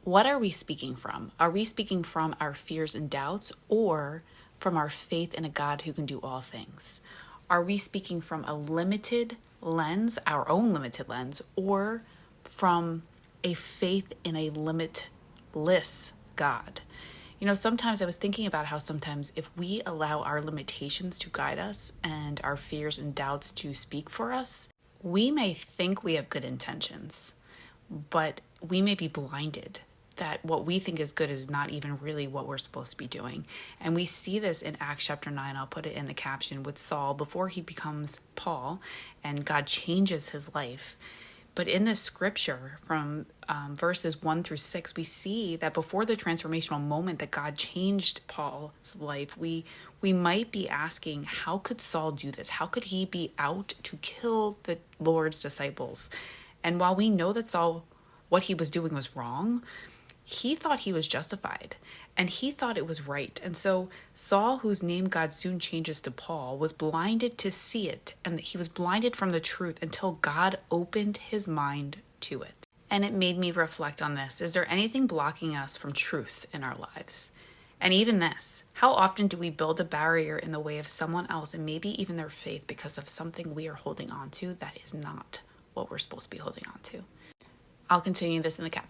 What are we speaking from? Are we speaking from our fears and doubts, or from our faith in a God who can do all things? Are we speaking from a limited lens, our own limited lens, or from a faith in a limitless God? Sometimes I was thinking about how sometimes if we allow our limitations to guide us and our fears and doubts to speak for us, we may think we have good intentions, but we may be blinded that what we think is good is not even really what we're supposed to be doing. And we see this in Acts chapter 9, I'll put it in the caption, with Saul before he becomes Paul and God changes his life. But in this scripture from verses 1 through 6, we see that before the transformational moment that God changed Paul's life, we might be asking, how could Saul do this? How could he be out to kill the Lord's disciples? And while we know that Saul, what he was doing was wrong, he thought he was justified and he thought it was right. And so Saul, whose name God soon changes to Paul, was blinded to see it, and he was blinded from the truth until God opened his mind to it. And it made me reflect on this. Is there anything blocking us from truth in our lives? And even this, how often do we build a barrier in the way of someone else and maybe even their faith because of something we are holding on to that is not what we're supposed to be holding on to? I'll continue this in the caption.